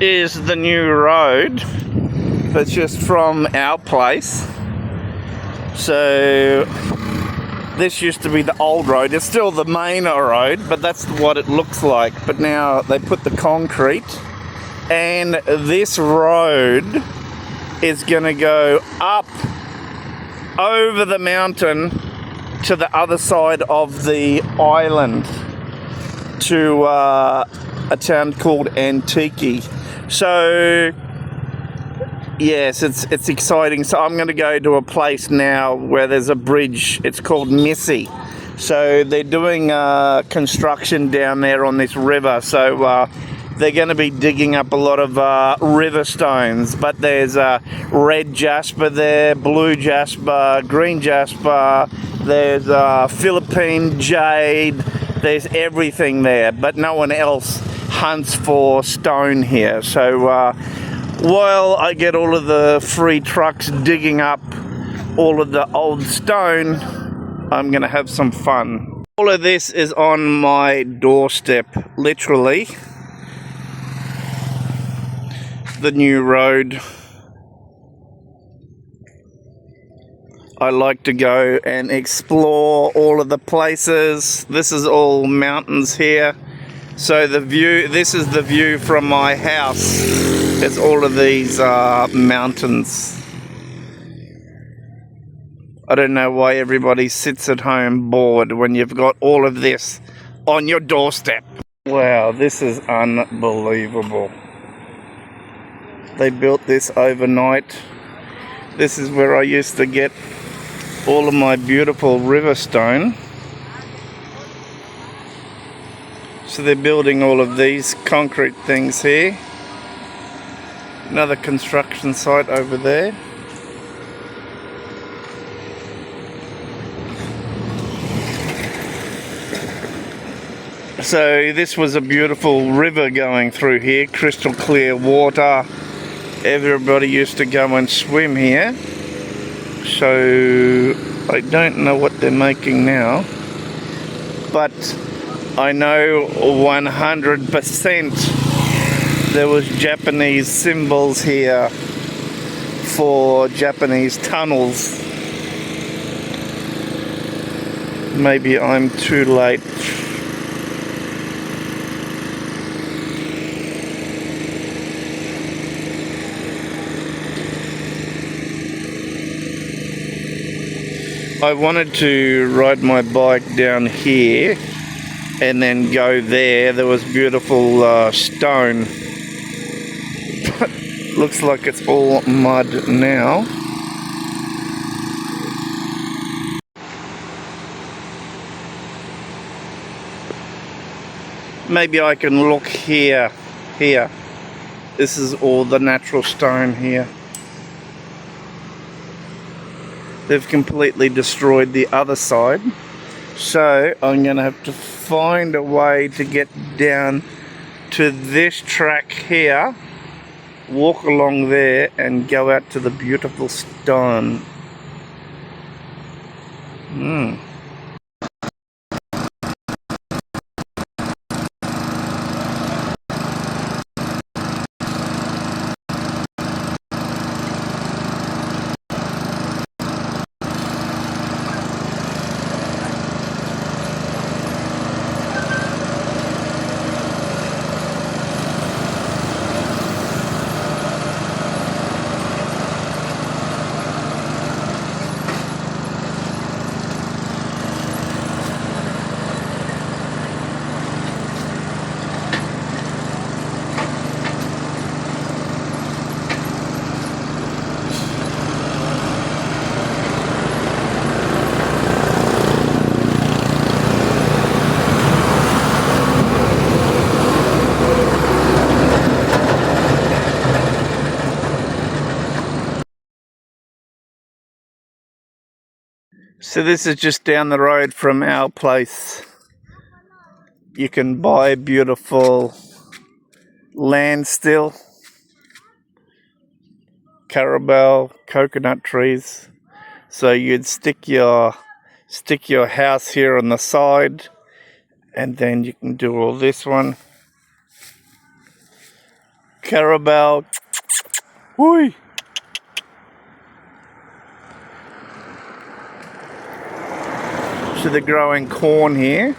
is the new road that's just from our place. So this used to be the old road. It's still the main road, but that's what it looks like. But now they put the concrete, and this road is gonna go up over the mountain to the other side of the island to a town called Antique. So yes, it's exciting. So I'm going to go to a place now where there's a bridge. It's called Missy. So they're doing construction down there on this river. So they're going to be digging up a lot of river stones. But there's red jasper there, blue jasper, green jasper. There's Philippine jade. There's everything there. But no one else hunts for stone here. So while I get all of the free trucks digging up all of the old stone, I'm going to have some fun. All of this is on my doorstep, literally. The new road. I like to go and explore all of the places. This is all mountains here. So the view, this is the view from my house. It's all of these mountains. I don't know why everybody sits at home bored when you've got all of this on your doorstep. Wow, this is unbelievable. They built this overnight. This is where I used to get all of my beautiful river stone. So they're building all of these concrete things here. Another construction site over there. So this was a beautiful river going through here, crystal clear water. Everybody used to go and swim here. So I don't know what they're making now, but I know 100% there was Japanese symbols here for Japanese tunnels. Maybe I'm too late. I wanted to ride my bike down here and then go there. There was beautiful stone, but looks like it's all mud now. Maybe I can look here. This is all the natural stone here. They've completely destroyed the other side. So I'm going to have to find a way to get down to this track here, walk along there and go out to the beautiful stone. So this is just down the road from our place. You can buy beautiful land still, carabao, coconut trees. So you'd stick your house here on the side, and then you can do all this one. carabao. Whee! So they're growing corn here,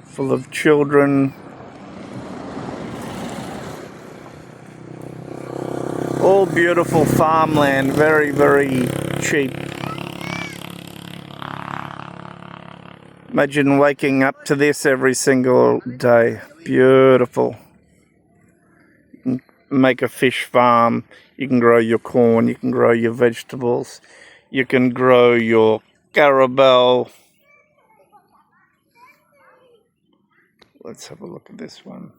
full of children. All beautiful farmland, very, very cheap. Imagine waking up to this every single day. Beautiful. You can make a fish farm, you can grow your corn, you can grow your vegetables, you can grow your carabao. Let's have a look at this one.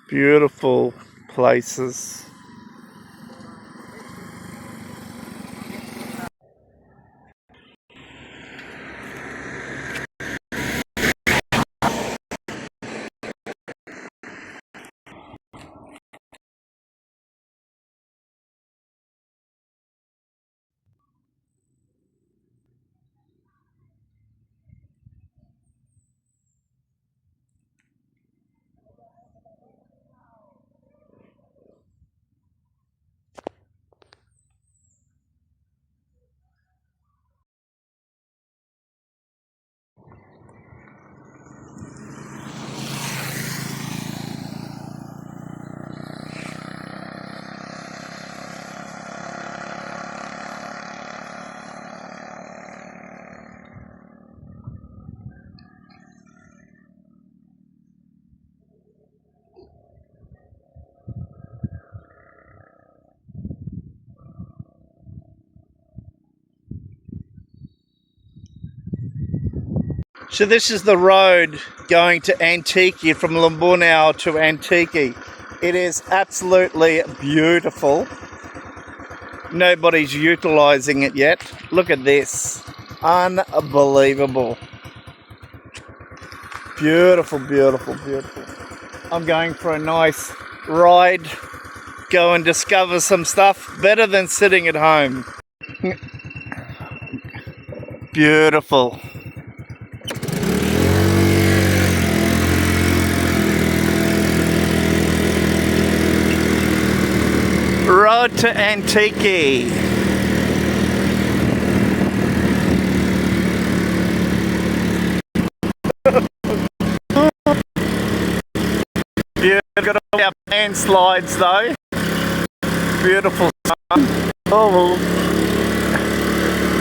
Beautiful places. So this is the road going to Antique, from Lambunao to Antique. It is absolutely beautiful. Nobody's utilising it yet. Look at this. Unbelievable. Beautiful, beautiful, beautiful. I'm going for a nice ride. Go and discover some stuff. Better than sitting at home. Beautiful. Road to Antique. Got all our landslides though. Beautiful sun. Oh,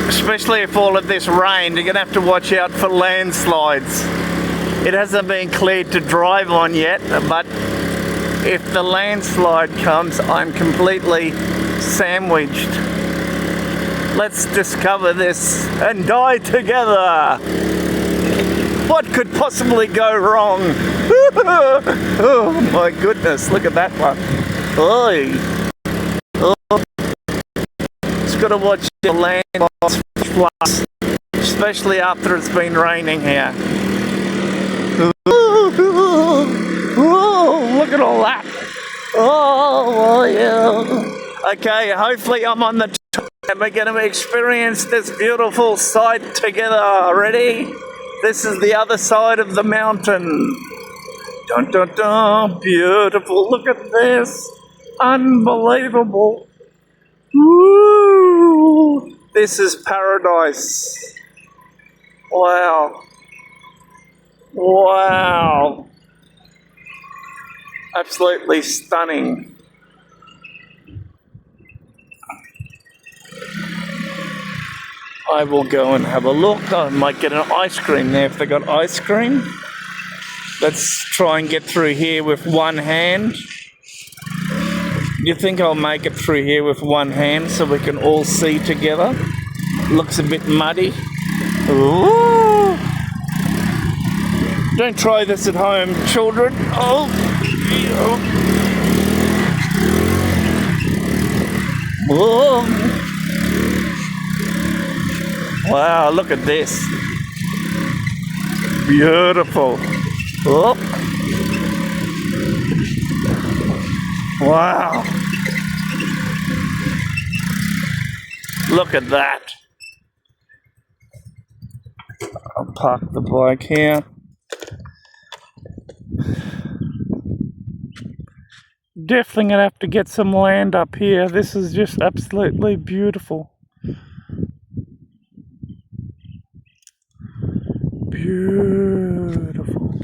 especially if all of this rained, you're gonna have to watch out for landslides. It hasn't been cleared to drive on yet, but if the landslide comes, I'm completely sandwiched. Let's discover this and die together. What could possibly go wrong? Oh my goodness, look at that one. Oy. Oh. Just got to watch the landslide floods, especially after it's been raining here. Oh, look at all that. Oh, yeah. Okay, hopefully I'm on the top and we're going to experience this beautiful sight together. Ready? This is the other side of the mountain. Dun dun dun. Beautiful. Look at this. Unbelievable. Woo! This is paradise. Wow. Wow. Absolutely stunning. I will go and have a look. I might get an ice cream there if they got ice cream. Let's try and get through here with one hand. You think I'll make it through here with one hand so we can all see together? Looks a bit muddy. Ooh. Don't try this at home, children. Oh. Oh. Wow, look at this. Beautiful. Oh. Wow. Look at that. I'll park the bike here. definitely gonna have to get some land up here. This is just absolutely beautiful. Beautiful.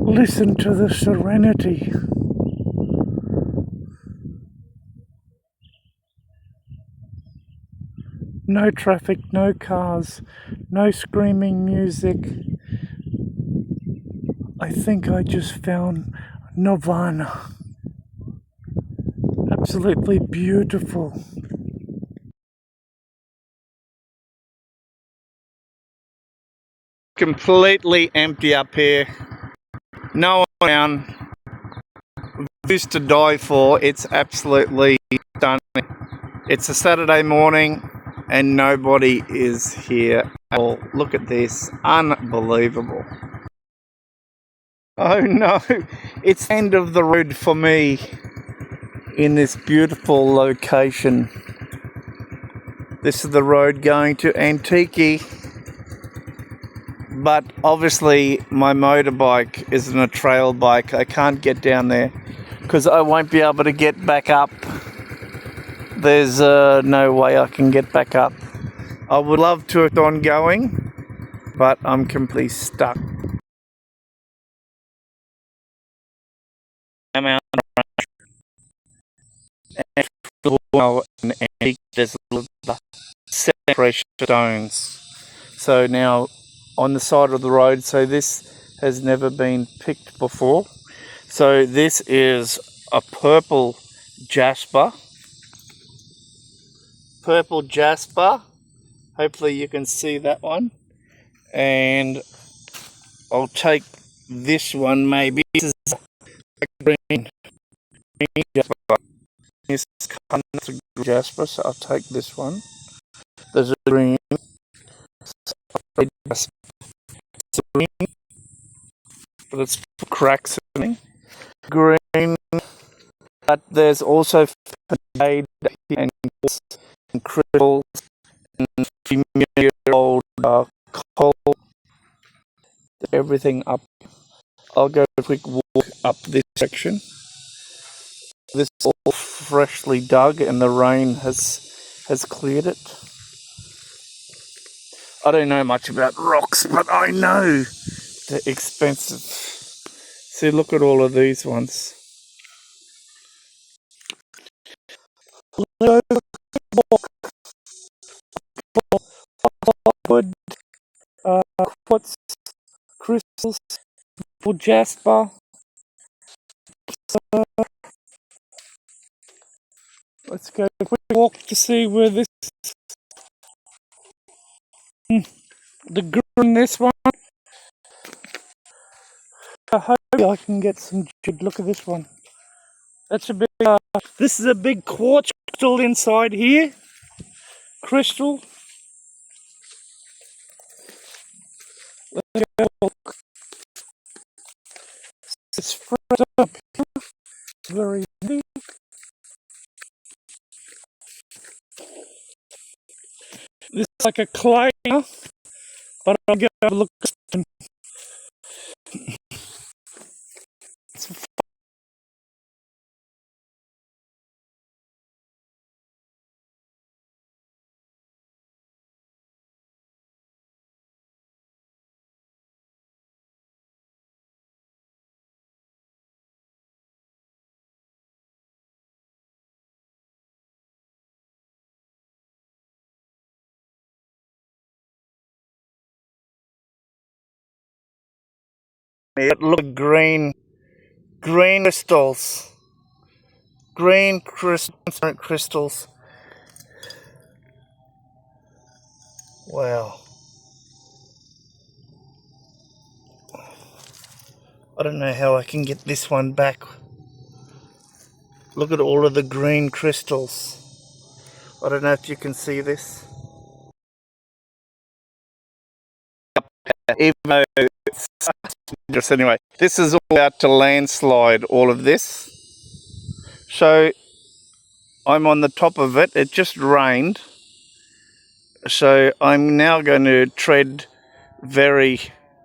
Listen to the serenity. No traffic, no cars, no screaming music. I think I just found Nirvana. Absolutely beautiful. Completely empty up here. No one around. Views to die for. It's absolutely stunning. It's a Saturday morning and nobody is here at all. Look at this. Unbelievable. Oh no, it's the end of the road for me in this beautiful location. This is the road going to Antique, but obviously my motorbike isn't a trail bike. I can't get down there because I won't be able to get back up. There's no way I can get back up. I would love to have gone going, but I'm completely stuck. I'm out and there's separation stones. So now on the side of the road, so this has never been picked before. So this is a purple jasper. Purple jasper. Hopefully you can see that one. And I'll take this one maybe. This is a green jasper. This kind of jasper, so I'll take this one. There's a green. It's green, but it's cracks in it. Green, but there's also fade and crystals and familiar old coal. Everything up. I'll go a quick walk up this section. This is all freshly dug and the rain has cleared it. I don't know much about rocks, but I know they're expensive. See, look at all of these ones. Wood, quartz, crystals, jasper. Let's go a quick walk to see where this the green this one. I hope I can get some. Look at this one. That's a big. This is a big quartz crystal inside here. Crystal. Let's go look. It's frozen up. Very big. This is like a clay, but I'll go have a look. Look, green crystals. Green crystals. Wow. I don't know how I can get this one back. Look at all of the green crystals. I don't know if you can see this. Even though it's dangerous anyway. This is all out to landslide, all of this. So I'm on the top of it. It just rained. So I'm now going to tread very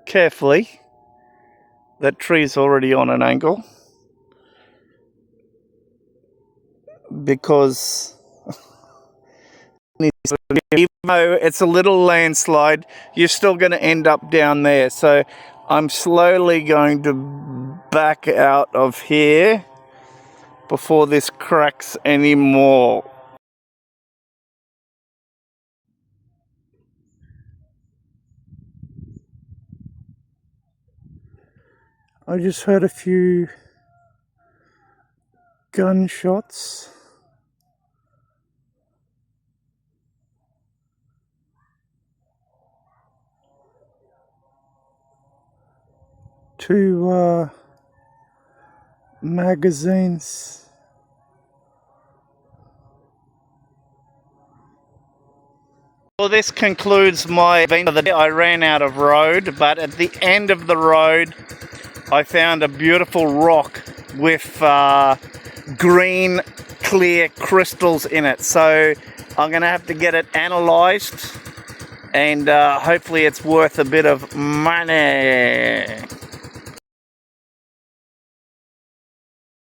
carefully. That tree's already on an angle because even though it's a little landslide, you're still going to end up down there. So I'm slowly going to back out of here before this cracks anymore. I just heard a few gunshots. Two magazines. Well, this concludes my event of the day. I ran out of road, but at the end of the road, I found a beautiful rock with green, clear crystals in it. So I'm going to have to get it analysed, and hopefully it's worth a bit of money.